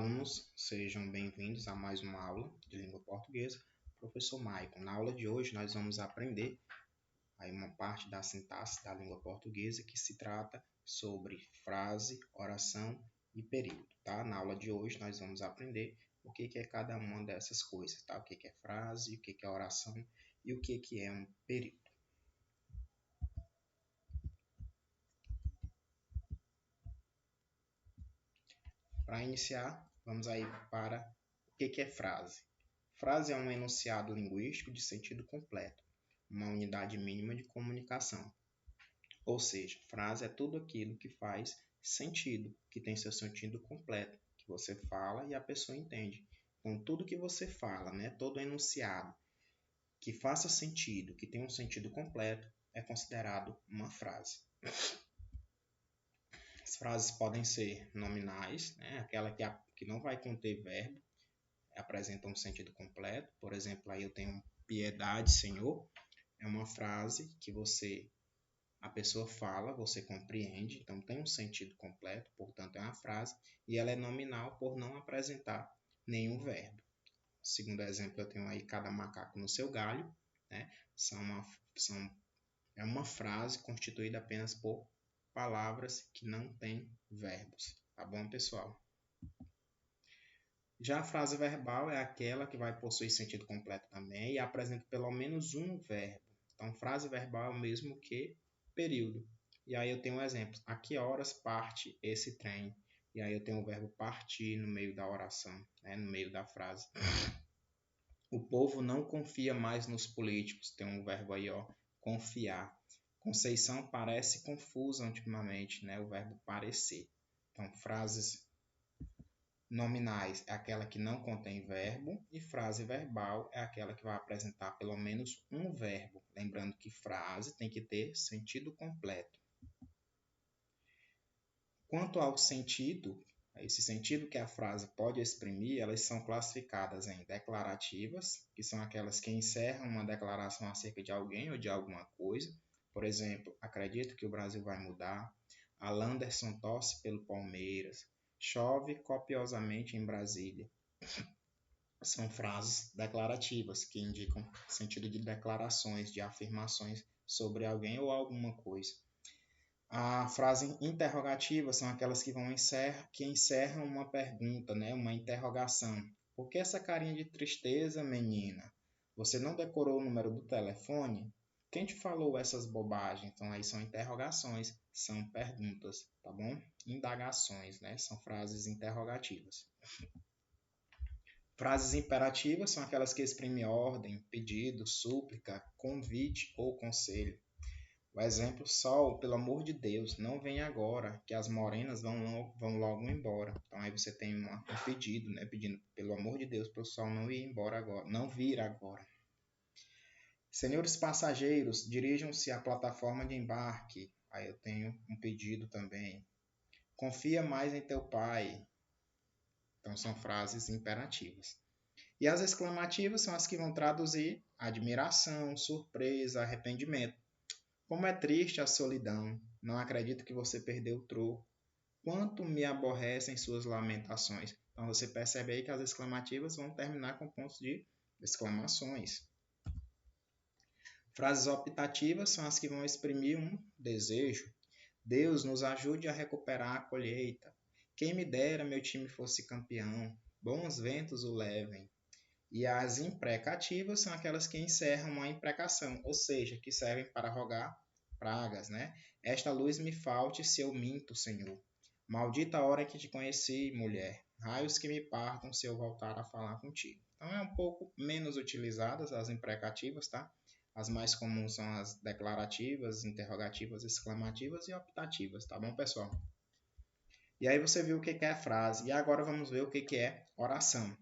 alunos, sejam bem-vindos a mais uma aula de língua portuguesa. Professor Maicon, na aula de hoje nós vamos aprender aí uma parte da sintaxe da língua portuguesa que se trata sobre frase, oração e período, tá? Na aula de hoje nós vamos aprender o que é cada uma dessas coisas, tá? O que é frase, o que é oração e o que é um período. Para iniciar, vamos aí para o que é frase. Frase é um enunciado linguístico de sentido completo, uma unidade mínima de comunicação. Ou seja, frase é tudo aquilo que faz sentido, que tem seu sentido completo, que você fala e a pessoa entende. Então, tudo que você fala, todo enunciado que faça sentido, que tenha um sentido completo, é considerado uma frase. As frases podem ser nominais, aquela que não vai conter verbo, apresenta um sentido completo. Por exemplo, aí eu tenho piedade, Senhor. É uma frase que a pessoa fala, você compreende, então tem um sentido completo, portanto é uma frase, e ela é nominal por não apresentar nenhum verbo. Segundo exemplo, eu tenho aí cada macaco no seu galho, é uma frase constituída apenas por palavras que não têm verbos, tá bom, pessoal? Já a frase verbal é aquela que vai possuir sentido completo também e apresenta pelo menos um verbo. Então, frase verbal é o mesmo que período. E aí eu tenho um exemplo. A que horas parte esse trem? E aí eu tenho o verbo partir no meio da oração, no meio da frase. O povo não confia mais nos políticos. Tem um verbo aí, confiar. Conceição parece confusa ultimamente, o verbo parecer. Então, frases nominais é aquela que não contém verbo e frase verbal é aquela que vai apresentar pelo menos um verbo. Lembrando que frase tem que ter sentido completo. Quanto ao sentido, esse sentido que a frase pode exprimir, elas são classificadas em declarativas, que são aquelas que encerram uma declaração acerca de alguém ou de alguma coisa. Por exemplo, acredito que o Brasil vai mudar. A Landerson torce pelo Palmeiras. Chove copiosamente em Brasília. São frases declarativas que indicam sentido de declarações, de afirmações sobre alguém ou alguma coisa. A frase interrogativa são aquelas que encerram uma pergunta, uma interrogação. Por que essa carinha de tristeza, menina? Você não decorou o número do telefone? Quem te falou essas bobagens? Então, aí são interrogações, são perguntas, tá bom? Indagações, são frases interrogativas. Frases imperativas são aquelas que exprimem ordem, pedido, súplica, convite ou conselho. O exemplo, sol, pelo amor de Deus, não vem agora, que as morenas vão logo embora. Então, aí você tem um pedido, pedindo, pelo amor de Deus, para o sol não ir embora agora, não vir agora. Senhores passageiros, dirijam-se à plataforma de embarque. Aí eu tenho um pedido também. Confia mais em teu pai. Então, são frases imperativas. E as exclamativas são as que vão traduzir admiração, surpresa, arrependimento. Como é triste a solidão. Não acredito que você perdeu o troco. Quanto me aborrecem suas lamentações. Então, você percebe aí que as exclamativas vão terminar com pontos de exclamações. Frases optativas são as que vão exprimir um desejo. Deus nos ajude a recuperar a colheita. Quem me dera meu time fosse campeão. Bons ventos o levem. E as imprecativas são aquelas que encerram uma imprecação, ou seja, que servem para rogar pragas, Esta luz me falte se eu minto, Senhor. Maldita hora que te conheci, mulher. Raios que me partam se eu voltar a falar contigo. Então é um pouco menos utilizadas as imprecativas, tá? As mais comuns são as declarativas, interrogativas, exclamativas e optativas, tá bom, pessoal? E aí você viu o que é frase. E agora vamos ver o que é oração.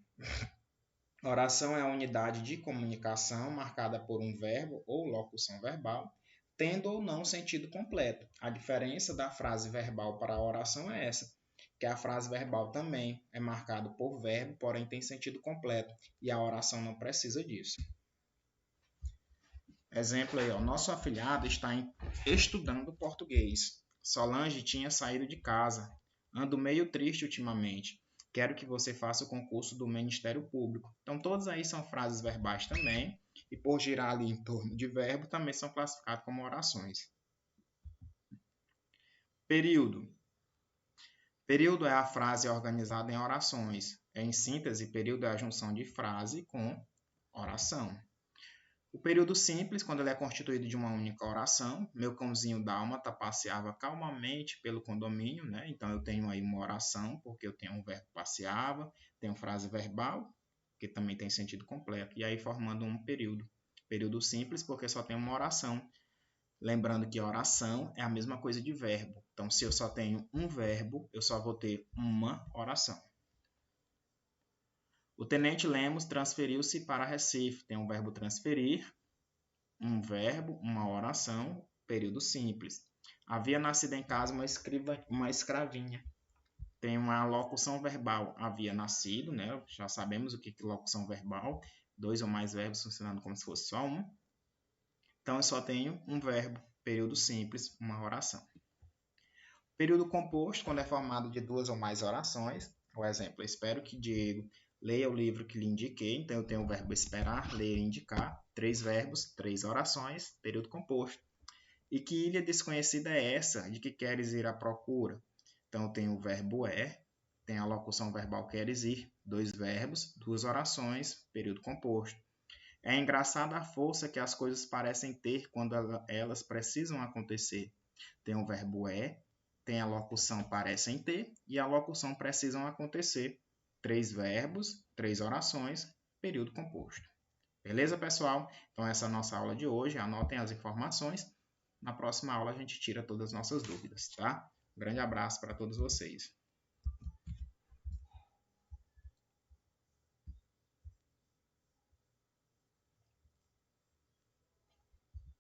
Oração é a unidade de comunicação marcada por um verbo ou locução verbal, tendo ou não sentido completo. A diferença da frase verbal para a oração é essa, que a frase verbal também é marcada por verbo, porém tem sentido completo, e a oração não precisa disso. Exemplo aí, nosso afilhado está estudando português. Solange tinha saído de casa. Ando meio triste ultimamente. quero que você faça o concurso do Ministério Público. Então, todas aí são frases verbais também, e por girar ali em torno de verbo, também são classificados como orações. Período. Período é a frase organizada em orações. Em síntese, período é a junção de frase com oração. O período simples, quando ele é constituído de uma única oração. Meu cãozinho dálmata passeava calmamente pelo condomínio, né? Então eu tenho aí uma oração, porque eu tenho um verbo passeava, tenho frase verbal, que também tem sentido completo, e aí formando um período. Período simples, porque só tem uma oração. Lembrando que oração é a mesma coisa de verbo. Então, se eu só tenho um verbo, eu só vou ter uma oração. O tenente Lemos transferiu-se para Recife. Tem um verbo transferir, um verbo, uma oração, período simples. Havia nascido em casa uma escravinha. Tem uma locução verbal. Havia nascido, né? Já sabemos o que é locução verbal. 2 ou mais verbos funcionando como se fosse só um. Então, eu só tenho um verbo, período simples, uma oração. Período composto, quando é formado de 2 ou mais orações. O exemplo, espero que Diego leia o livro que lhe indiquei. Então, eu tenho o verbo esperar, ler e indicar. 3 verbos, 3 orações, período composto. E que ilha desconhecida é essa de que queres ir à procura? Então, eu tenho o verbo tem a locução verbal queres ir, 2 verbos, 2 orações, período composto. É engraçada a força que as coisas parecem ter quando elas precisam acontecer. Tem o verbo tem a locução parecem ter e a locução precisam acontecer. 3 verbos, 3 orações, período composto. Beleza, pessoal? Então, essa é a nossa aula de hoje. Anotem as informações. Na próxima aula, a gente tira todas as nossas dúvidas, tá? Um grande abraço para todos vocês.